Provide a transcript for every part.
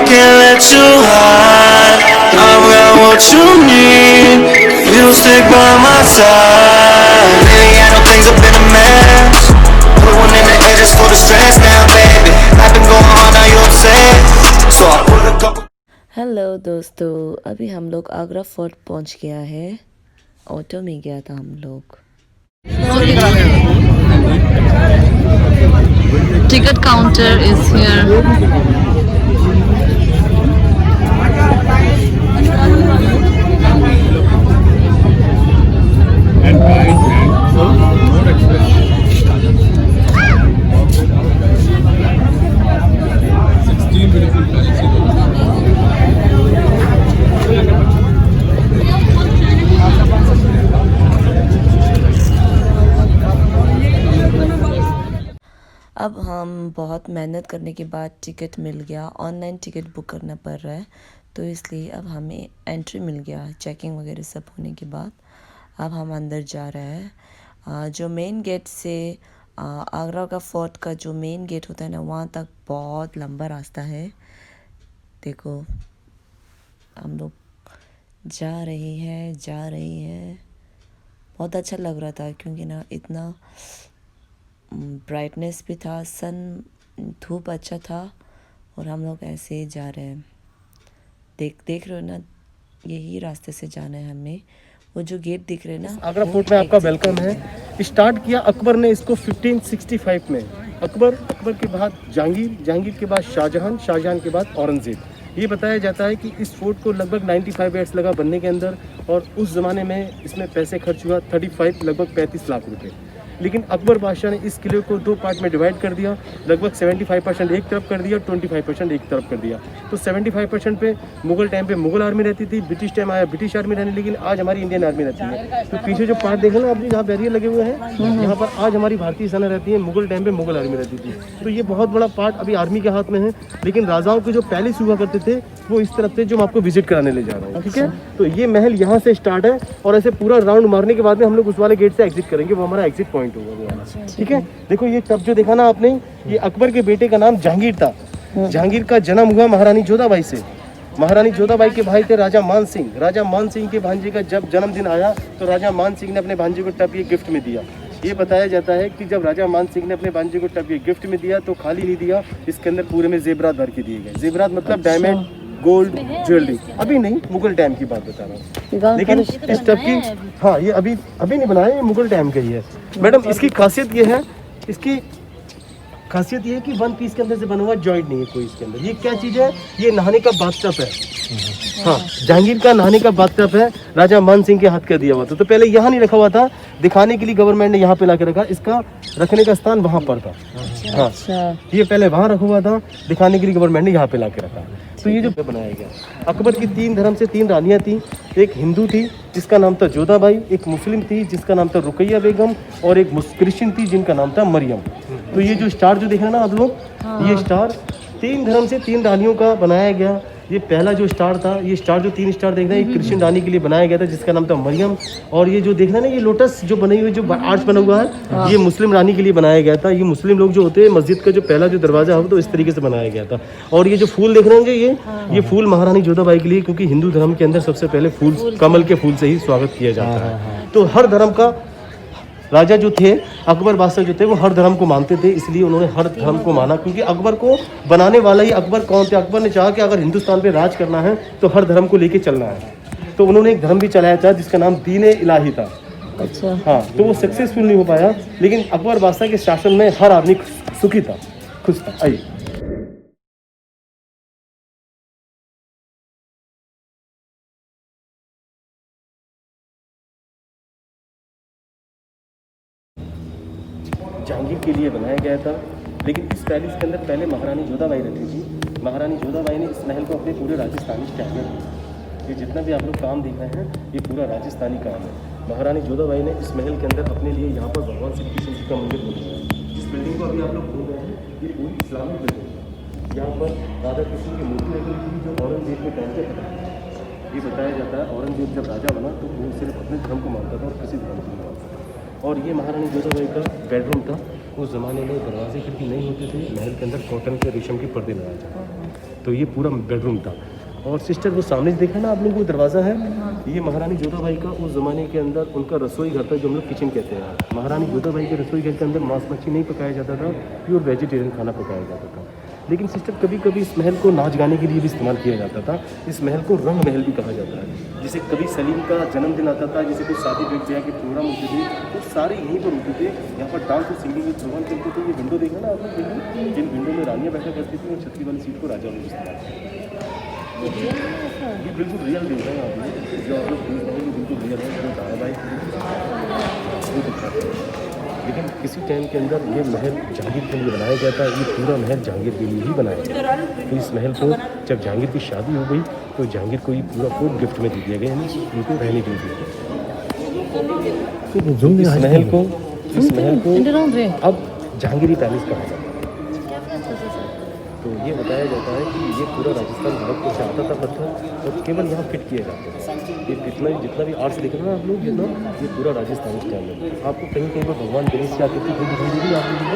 can't let you hide. I've got what you need. You stick by my side. Lately I know things have been a mess. Put one in the edges for the stress now, baby. I've been going hard, now you upset. So I put a couple. Hello दोस्तों, अभी हम लोग Agra fort पहुंच गया है। Auto में गया था हम लोग। Ticket counter is here. अब हम बहुत मेहनत करने के बाद टिकट मिल गया। ऑनलाइन टिकट बुक करना पड़ रहा है, तो इसलिए अब हमें एंट्री मिल गया। चेकिंग वगैरह सब होने के बाद अब हम अंदर जा रहे हैं। जो मेन गेट से आगरा का फोर्ट का जो मेन गेट होता है ना, वहाँ तक बहुत लंबा रास्ता है। देखो हम लोग जा रही है। बहुत अच्छा लग रहा था क्योंकि ना इतना ब्राइटनेस भी था, धूप अच्छा था और हम लोग ऐसे ही जा रहे हैं। देख रहे हो ना, यही रास्ते से जाना है हमें। वो जो गेट दिख रहे हैं ना, आगरा फोर्ट में आपका वेलकम है। स्टार्ट किया अकबर ने इसको 1565 में। अकबर के बाद जहांगीर के बाद शाहजहां के बाद औरंगजेब। ये बताया जाता है कि इस फोर्ट को लगभग 95 ईयर्स लगा बनने के अंदर, और उस ज़माने में इसमें पैसे खर्च हुआ 35 लगभग 35 लाख रुपए। लेकिन अकबर बादशाह ने इस किले को 2 पार्ट में डिवाइड कर दिया। लगभग 75% एक तरफ कर दिया, 25% एक तरफ कर दिया। तो 75% पे मुगल टाइम पे मुगल आर्मी रहती थी, ब्रिटिश टाइम आया ब्रिटिश आर्मी रहने, लेकिन आज हमारी इंडियन आर्मी रहती है। तो पीछे जो पार्ट देख रहे ना, अपनी जहाँ बैरियर लगे हुए हैं, यहाँ पर आज हमारी भारतीय सेना रहती है। मुगल टाइम पे मुगल आर्मी रहती थी। तो ये बहुत बड़ा पार्ट अभी आर्मी के हाथ में है। लेकिन राजाओं के जो पैलेस हुआ करते थे वो इस तरफ थे, जो मैं आपको विजिट कराने ले जा रहा हूँ। ठीक है, तो ये महल यहाँ से स्टार्ट है और ऐसे पूरा राउंड मारने के बाद में हम लोग उस वाले गेट से एग्जिट करेंगे। वो हमारा एग्जिट पॉइंट होगा। ठीक है, देखो ये टब जो देखा ना आपने, ये अकबर के बेटे का नाम जहांगीर था। जहांगीर का जन्म हुआ महारानी जोधाबाई से। महारानी जोधाबाई के भाई थे राजा मान सिंह। राजा मान सिंह के भांजे का जब जन्मदिन आया तो राजा मान सिंह ने अपने भांजे को टब ये गिफ्ट में दिया। ये बताया जाता है कि जब राजा मान सिंह ने अपने भांजे को टब ये गिफ्ट में दिया तो खाली नहीं दिया, इसके अंदर पूरे में जेवरात भर के दिए गए। जेवरात मतलब डायमंड, गोल्ड, ज्वेलरी। अभी नहीं, मुगल टाइम की बात बता रहा हूँ। लेकिन इस टब की, हाँ ये अभी नहीं बनाया, ये मुगल टाइम का ही है। मैडम इसकी खासियत ये है, कि 1 पीस के अंदर से बना हुआ, जॉइंट नहीं है कोई इसके अंदर। ये क्या चीज़ है? ये नहाने का बाथटब है। हाँ, जहांगीर का नहाने का बाथटब है, राजा मान सिंह के हाथ का दिया हुआ था। तो पहले यहाँ नहीं रखा हुआ था, दिखाने के लिए गवर्नमेंट ने यहाँ पे ला के रखा। इसका रखने का स्थान वहाँ पर था। हाँ, ये पहले वहाँ रखा हुआ था, दिखाने के लिए गवर्नमेंट ने यहाँ पे ला के रखा। तो ये जो बनाया गया, अकबर की 3 धर्म से 3 रानियाँ थी। एक हिंदू थी जिसका नाम था जोधाबाई, एक मुस्लिम थी जिसका नाम था रुकैया बेगम, और एक क्रिश्चियन थी जिनका नाम था मरियम। तो ये जो स्टार जो देख रहे हैं ना आप लोग, ये स्टार 3 धर्म से 3 रानियों का बनाया गया। ये पहला जो स्टार था, ये स्टार जो 3 स्टार देख रहे हैं, ये क्रिश्चियन रानी के लिए बनाया गया था जिसका नाम था मरियम। और ये जो देख रहे हैं ना, ये लोटस जो बनी हुई, जो आर्च बना हुआ है, ये मुस्लिम रानी के लिए बनाया गया था। ये मुस्लिम लोग जो होते हैं, मस्जिद का जो पहला जो दरवाजा है तो इस तरीके से बनाया गया था। और ये जो फूल देख रहे हैं ये फूल महारानी जोधाबाई के लिए, क्योंकि हिंदू धर्म के अंदर सबसे पहले फूल कमल के फूल से ही स्वागत किया जाता है। तो हर धर्म का राजा जो थे, अकबर बादशाह जो थे, वो हर धर्म को मानते थे, इसलिए उन्होंने हर धर्म को माना। क्योंकि अकबर को बनाने वाला ही अकबर कौन थे? अकबर ने चाहा कि अगर हिंदुस्तान पे राज करना है तो हर धर्म को लेके चलना है। तो उन्होंने एक धर्म भी चलाया था जिसका नाम दीन इलाही था। अच्छा, हाँ, तो वो सक्सेसफुल नहीं हो पाया, लेकिन अकबर बादशाह के शासन में हर आदमी सुखी था, खुश था। आइए, जहांगीर के लिए बनाया गया था। लेकिन इस पैलेस के अंदर पहले महारानी जोधाबाई रहती थी। महारानी जोधाबाई ने इस महल को अपने पूरे राजस्थानी स्टाइल में दिया। ये जितना भी आप लोग काम देख रहे हैं, ये पूरा राजस्थानी काम है। महारानी जोधाबाई ने इस महल के अंदर अपने लिए यहाँ पर भगवान श्री कृष्ण जी का मंदिर बनाया है। जिस बिल्डिंग को अभी आप लोग घूम रहे हैं, ये पूरी इस्लामिक बिल्डिंग है। यहाँ पर राधा कृष्ण की मूर्ति लगी थी जो औरंगजेब के टाइम से था। ये बताया जाता है औरंगजेब जब राजा बना तो वो सिर्फ अपने धर्म को मानता था और किसी धर्म को नहीं मानता था। और ये महारानी जोधाबाई का बेडरूम था। उस ज़माने में दरवाजे खिड़की नहीं होते थे, महल के अंदर कॉटन के रेशम के पर्दे लगाए जाते थे। तो ये पूरा बेडरूम था। और सिस्टर वो सामने देखा ना आप लोग, वो दरवाज़ा है, ये महारानी जोधाबाई का उस ज़माने के अंदर उनका रसोई घर था, जो हम लोग किचन कहते हैं। महारानी जोधाबाई के रसोई घर के अंदर मांस मच्छी नहीं पकाया जाता था, प्योर वेजिटेरियन खाना पकाया जाता था। लेकिन सिस्टर कभी कभी इस महल को नाच गाने के लिए भी इस्तेमाल किया जाता था। इस महल को रंग महल भी कहा जाता है। जैसे कभी सलीम का जन्मदिन आता था, जैसे कुछ शादी ब्याह के प्रोग्राम होते थे, तो सारे यहीं पर होते थे। यहाँ पर डांस और सिंगिंग के प्रोग्राम चलते थे। ये विंडो देखा ना आप लोग, विंडो, जिन विंडो में रानियाँ बैठा करती थी, वो छतरी वाली सीट को राजा लोग इस्तेमाल करते थे। ये बिल्कुल रियल व्यू है यहाँ पे, जो आप लोग देख रहे हैं, ये बिल्कुल रियल है, जो धारावाहिक वो दिखाते हैं। लेकिन किसी टाइम के अंदर ये महल जहांगीर के लिए बनाया गया था। ये पूरा महल जहांगीर के लिए ही बनाया गया। तो इस महल को जब जहांगीर की शादी हो गई, तो जहांगीर को ये पूरा कोर्ट गिफ्ट में दे दिया गया, यानी उनको रहने के लिए। इस महल को अब जहांगीरी पैलेस कहा जाता है। तो ये बताया जाता है कि ये पूरा राजस्थान भरतपुर से आता था पत्थर, और केवल यहाँ फिट किए जाते हैं। ये जितना भी आर्ट्स देख रहे हैं आप लोग, ये पूरा राजस्थानी स्टाइल है। आपको कहीं कहीं पर भगवान गणेश की आकृति कोई दिखाई देगी आप लोगों को।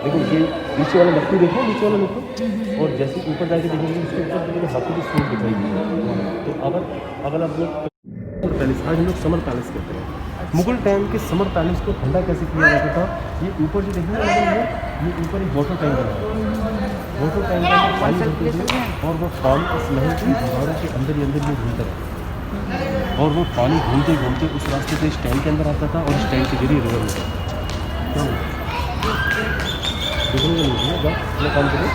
लेकिन ये नीचे वाला लकड़ी देखो, नीचे वाला लकड़ी, और जैसे ऊपर जाके देखेंगे इसके ऊपर हाथों की सूट दिखाई देगी। तो अगर आप लोग पैलेस, आज हम लोग समर पैलेस कहते हैं। मुगल टाइम के समर पैलेस को ठंडा कैसे किया जाता था, ये ऊपर जो देखना है, ये ऊपर एक वाटर टैंक बना है। वाटर टैंक के अंदर पानी भरते थे, और वो पानी इस महल की दीवारों के अंदर ही अंदर ये घूमता रहता, और वो पानी घूमते घूमते उस रास्ते से इस टैंक के अंदर आता था, और इस टैंक के जरिए रिवर में क्या हुआ देखने को नहीं है। अपना काम करें।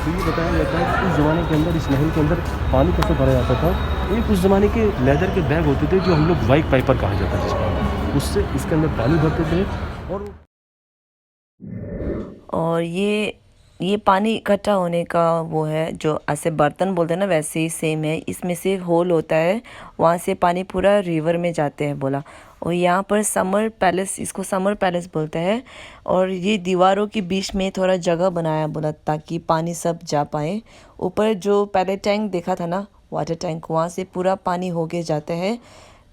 तो ये बताया जाता है कि उस ज़माने के अंदर इस महल के अंदर पानी कैसे भरा जाता था। एक उस ज़माने के लेदर के बैग होते थे, जो हम लोग वाइक पाइपर कहा जाता है जिसका, उससे इसके अंदर पानी भरते थे। और ये पानी इकट्ठा होने का वो है, जो ऐसे बर्तन बोलते हैं ना, वैसे ही सेम है। इसमें से होल होता है, वहाँ से पानी पूरा रिवर में जाते हैं बोला। और यहाँ पर समर पैलेस, इसको समर पैलेस बोलते हैं। और ये दीवारों के बीच में थोड़ा जगह बनाया बोला, ताकि पानी सब जा पाए। ऊपर जो पहले टैंक देखा था ना, वाटर टैंक, वहाँ से पूरा पानी होके जाता है,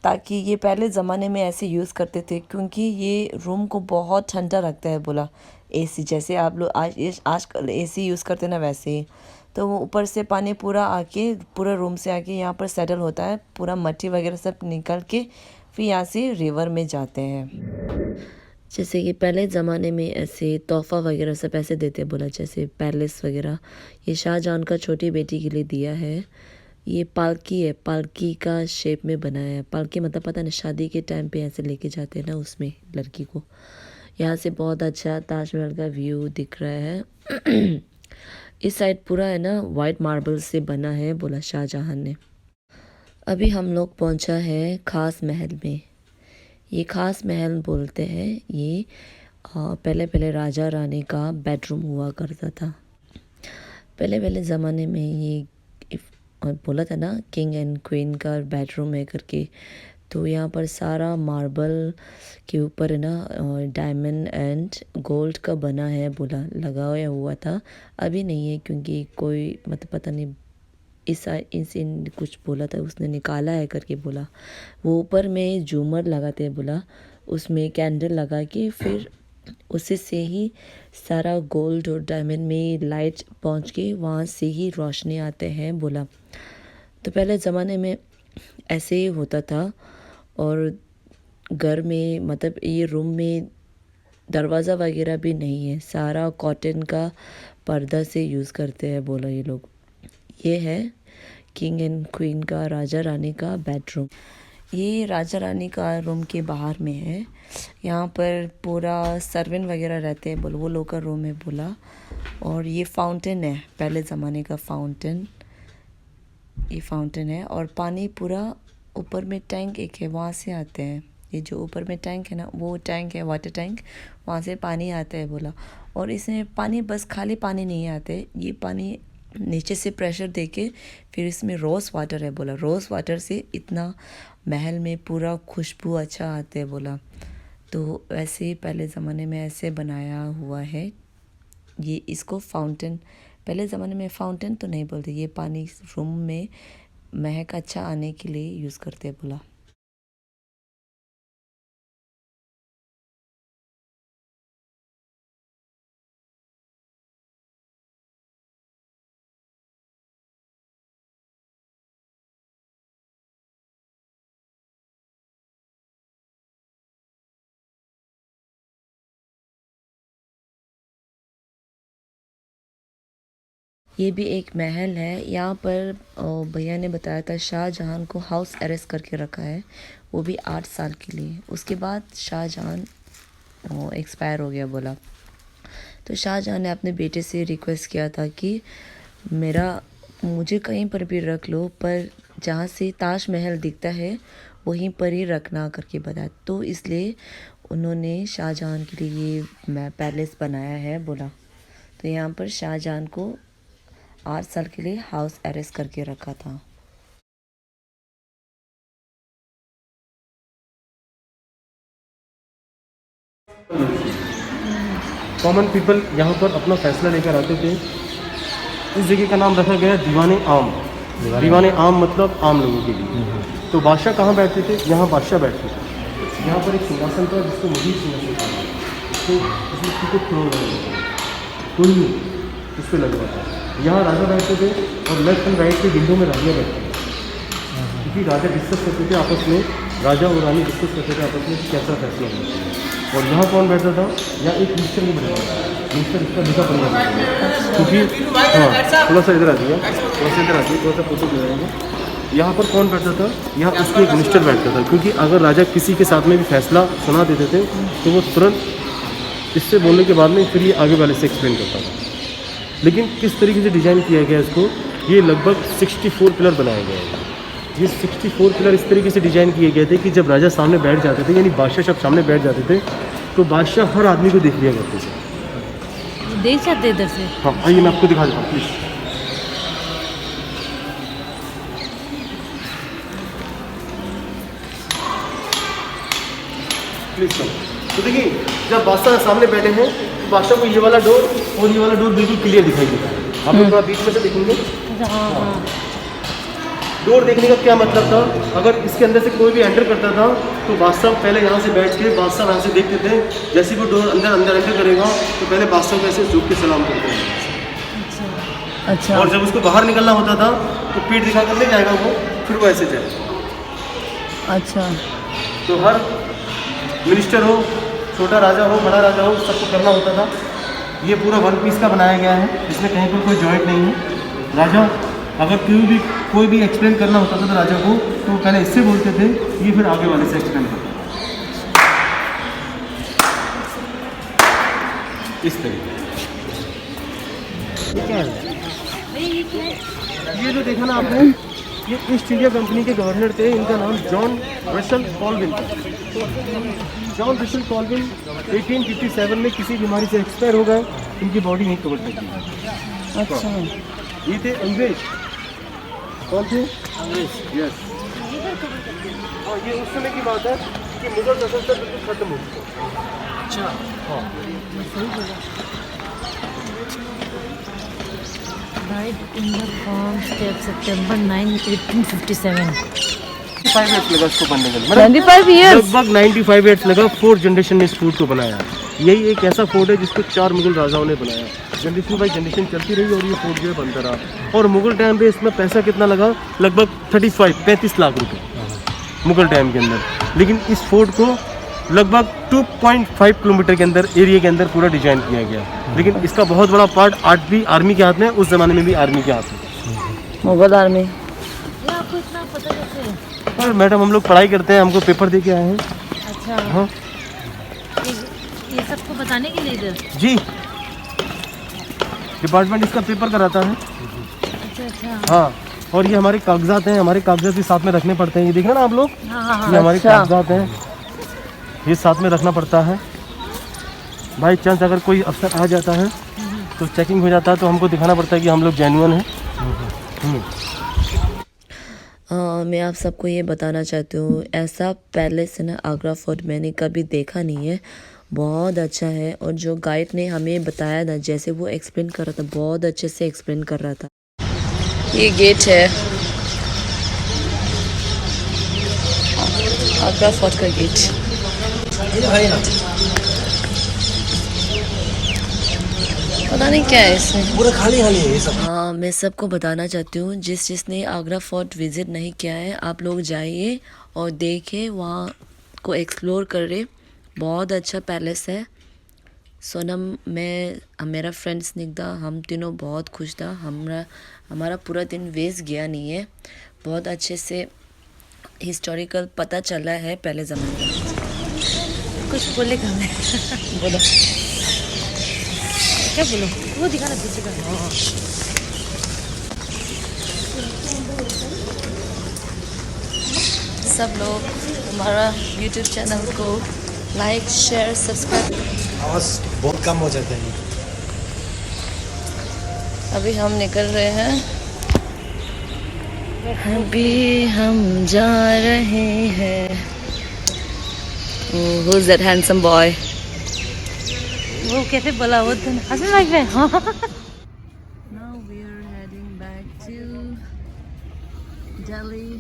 ताकि ये पहले ज़माने में ऐसे यूज़ करते थे, क्योंकि ये रूम को बहुत ठंडा रखता है बोला। एसी जैसे आप लोग आजकल एसी यूज़ करते ना, वैसे ही। तो वो ऊपर से पानी पूरा आके, पूरा रूम से आके यहाँ पर सेटल होता है, पूरा मट्टी वगैरह सब निकल के फिर यहाँ से रिवर में जाते हैं। जैसे कि पहले ज़माने में ऐसे तोहफ़ा वगैरह सब ऐसे देते बोला, जैसे पैलेस वगैरह। ये शाहजहां का छोटी बेटी के लिए दिया है। ये पालकी है, पालकी का शेप में बनाया है। पालकी मतलब पता नहीं, शादी के टाइम पे ऐसे लेके जाते हैं ना, उसमें लड़की को। यहाँ से बहुत अच्छा ताजमहल का व्यू दिख रहा है। इस साइड पूरा है ना वाइट मार्बल से बना है बोला शाहजहां ने। अभी हम लोग पहुंचा है खास महल में। ये खास महल बोलते हैं, ये पहले पहले राजा रानी का बेडरूम हुआ करता था। पहले पहले ज़माने में ये और बोला था ना, किंग एंड क्वीन का बेडरूम है करके। तो यहाँ पर सारा मार्बल के ऊपर है ना डायमंड एंड गोल्ड का बना है बोला, लगाया हुआ था। अभी नहीं है, क्योंकि कोई मतलब पता नहीं इसे कुछ बोला था, उसने निकाला है करके बोला। वो ऊपर में झूमर लगाते हैं बोला, उसमें कैंडल लगा के फिर उसी से ही सारा गोल्ड और डायमंड में लाइट पहुंच के वहाँ से ही रोशनी आते हैं बोला। तो पहले ज़माने में ऐसे ही होता था। और घर में मतलब ये रूम में दरवाज़ा वगैरह भी नहीं है, सारा कॉटन का पर्दा से यूज़ करते हैं बोला ये लोग। ये है किंग एंड क्वीन का, राजा रानी का बेडरूम। ये राजा रानी का रूम के बाहर में है। यहाँ पर पूरा सर्वेंट वगैरह रहते हैं बोला, वो लोग का रूम है बोला। और ये फाउंटेन है, पहले ज़माने का फाउंटेन। ये फाउंटेन है, और पानी पूरा ऊपर में टैंक एक है, वहाँ से आते हैं। ये जो ऊपर में टैंक है ना, वो टैंक है वाटर टैंक, वहाँ से पानी आता है बोला। और इसमें पानी बस खाली पानी नहीं आते, ये पानी नीचे से प्रेशर देके फिर इसमें रोज़ वाटर है बोला। रोज़ वाटर से इतना महल में पूरा खुशबू अच्छा आते है बोला। तो वैसे ही पहले ज़माने में ऐसे बनाया हुआ है। ये इसको फाउंटेन, पहले ज़माने में फाउंटेन तो नहीं बोलते, ये पानी रूम में महक अच्छा आने के लिए यूज़ करते बोला। ये भी एक महल है। यहाँ पर भैया ने बताया था शाहजहां को हाउस अरेस्ट करके रखा है, वो भी 8 साल के लिए। उसके बाद शाहजहां एक्सपायर हो गया बोला। तो शाहजहां ने अपने बेटे से रिक्वेस्ट किया था कि मुझे कहीं पर भी रख लो, पर जहाँ से ताजमहल दिखता है वहीं पर ही रखना करके बताया। तो इसलिए उन्होंने शाहजहां के लिए ये पैलेस बनाया है बोला। तो यहाँ पर शाहजहां को 8 साल के लिए हाउस अरेस्ट करके रखा था। कॉमन पीपल यहाँ पर अपना फैसला लेकर आते थे। इस जगह का नाम रखा गया दीवाने आम। दीवाने आम मतलब आम लोगों के लिए। तो बादशाह कहाँ बैठते थे? यहाँ बादशाह बैठते थे। यहाँ पर एक सिंहासन था जिसको मुजीब सिंहासन था, इसको इसमें टिकट फ्लोर लगा कोई नहीं उस पर लगा था। यहाँ राजा बैठते थे और लेफ्ट एंड राइट के विंडो में रानियाँ बैठते थे, क्योंकि राजा डिस्कस करते थे आपस में, राजा और रानी डिस्कस करते थे आपस में कैसा फैसला होगा। और यहाँ कौन बैठता था? यहाँ एक मिनिस्टर नहीं बैठता था। मिनिस्टर इसका लिखा पढ़ना, क्योंकि हाँ थोड़ा सा इधर आ दिया, थोड़ा सा इधर आ दिया, थोड़ा सा फोटो लगाएंगे। यहाँ पर कौन बैठता था? यहाँ उसके एक मिनिस्टर बैठता था, क्योंकि अगर राजा किसी के साथ में भी फैसला सुना देते थे तो वो तुरंत इससे बोलने के बाद में फिर ये आगे वाले से एक्सप्लेन करता था। लेकिन किस तरीके से डिज़ाइन किया गया इसको, ये लगभग 64 पिलर बनाया गया है। ये 64 पिलर इस तरीके से डिज़ाइन किए गए थे कि जब राजा सामने बैठ जाते थे, यानी बादशाह जब सामने बैठ जाते थे, तो बादशाह हर आदमी को देख लिया करते थे। देख सकते इधर से? हाँ आइए मैं आपको दिखा देता हूँ प्लीज़। तो देखिए जब बादशाह सामने बैठे हैं तो बादशाह को ये वाला डोर और ये वाला डोर बिल्कुल क्लियर दिखाई देता है। आप लोग थोड़ा बीच में से देखेंगे। डोर देखने का क्या मतलब था? अगर इसके अंदर से कोई भी एंटर करता था तो बादशाह पहले यहाँ से बैठ के बादशाह यहाँ से देखते थे। जैसे वो डोर अंदर एंटर करेगा तो पहले बादशाह को ऐसे झुक के सलाम करते हैं। अच्छा। और जब उसको बाहर निकलना होता था तो पीठ दिखा कर ले जाएगा वो, फिर वो ऐसे जाएगा। अच्छा। तो हर मिनिस्टर हो, छोटा राजा हो, बड़ा राजा हो, सबको करना होता था। ये पूरा वन पीस का बनाया गया है, इसमें कहीं पर कोई जॉइंट नहीं है। राजा अगर कोई भी एक्सप्लेन करना होता था तो राजा को, तो पहले इससे बोलते थे, ये फिर आगे वाले से एक्सप्लेन करता था। इस तरीके ये क्या है? ये जो देखा ना आपने, ये ईस्ट इंडिया कंपनी के गवर्नर थे। इनका नाम जॉन रसल कॉल्विन था। जॉन रसल कॉल्विन 1857 में किसी बीमारी से एक्सपायर हो गए। इनकी बॉडी नहीं कवर करती। अच्छा। ये थे अंग्रेज। कौन थे? अंग्रेज। यस। और ये उस समय की बात है कि मुगल सल्तनत बिल्कुल खत्म हो चुकी। अच्छा। हाँ। Died in the farm state September 9, 1857. 95 years लगा इसको बनने में। 95 years? लगभग 95 ईयर्स लगा। 4 जनरेशन ने इस फूड को बनाया। यही एक ऐसा फोर्ट है जिसको 4 मुगल राजाओं ने बनाया। जनरेशन बाई जनरेशन चलती रही और ये फोर्ट जो है बनता रहा। और मुगल टाइम पे इसमें पैसा कितना लगा? लगभग 35 लाख रुपए मुगल टाइम के अंदर। लेकिन इस फोर्ट को लगभग 2.5 किलोमीटर के अंदर एरिया के अंदर पूरा डिजाइन किया गया। लेकिन इसका बहुत बड़ा पार्ट आज भी आर्मी के हाथ में है, उस ज़माने में भी आर्मी के हाथ में, मुगल आर्मी। ये आपको इतना पता कैसे? पर मैडम हम लोग पढ़ाई करते हैं, हमको पेपर दे के आए हैं। अच्छा। हाँ ये सबको बताने के लिए इधर? जी, डिपार्टमेंट इसका पेपर कराता है। अच्छा अच्छा। हाँ, और ये हमारे कागजात हैं, हमारे कागजात भी साथ में रखने पड़ते हैं। ये देखना ना आप लोग, हाँ हाँ ये हमारे अच्छा। कागजात हैं, ये साथ में रखना पड़ता है। बाई चांस अगर कोई अफसर आ जाता है तो चेकिंग हो जाता है, तो हमको दिखाना पड़ता है कि हम लोग जेन्युइन हैं। मैं आप सबको ये बताना चाहती हूँ, ऐसा पैलेस है ना आगरा फोर्ट मैंने कभी देखा नहीं है। बहुत अच्छा है। और जो गाइड ने हमें बताया था, जैसे वो एक्सप्लेन कर रहा था, बहुत अच्छे से एक्सप्लेन कर रहा था। ये गेट है आगरा फोर्ट का गेट। पता नहीं क्या है इसमें, पूरा खाली खाली है ये सब। हाँ, मैं सबको बताना चाहती हूँ, जिसने आगरा फोर्ट विज़िट नहीं किया है, आप लोग जाइए और देखिए, वहाँ को एक्सप्लोर करें। बहुत अच्छा पैलेस है, सोनम, मैं, मेरा फ्रेंड स्निग्धा, हम तीनों बहुत खुश था। हमारा पूरा दिन वेस्ट गया नहीं है। बहुत अच्छे से हिस्टोरिकल पता चला है पहले ज़माने का। कुछ बोलेगा मैं बोलो। क्या बोलो, वो दिखाना पीछे का। सब लोग हमारा यूट्यूब चैनल को लाइक, शेयर, सब्सक्राइब। आवाज़ बहुत कम हो जाता है। अभी हम निकल रहे हैं। अभी हम जा रहे हैं। Who is that handsome boy? वो कैसे बोला वो तो हंसने लग गए। हाँ Now we are heading back to Delhi.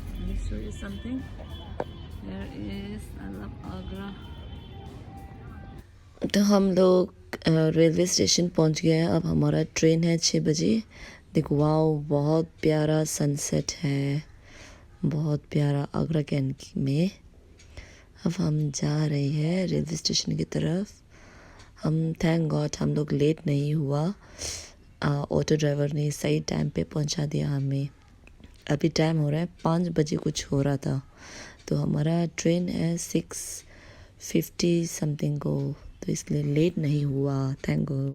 Let me show you something. There is, I love Agra. तो हम लोग रेलवे स्टेशन पहुंच गए हैं। अब हमारा ट्रेन है 6 बजे। देखो, वाओ, बहुत प्यारा सनसेट है, बहुत प्यारा आगरा कैंट में। अब हम जा रहे हैं रेलवे स्टेशन की तरफ। हम थैंक गॉड हम लोग लेट नहीं हुआ। ऑटो ड्राइवर ने सही टाइम पे पहुंचा दिया हमें। अभी टाइम हो रहा है 5 बजे कुछ हो रहा था। तो हमारा ट्रेन है 6:50 समथिंग को, तो इसलिए लेट नहीं हुआ, थैंक गॉड।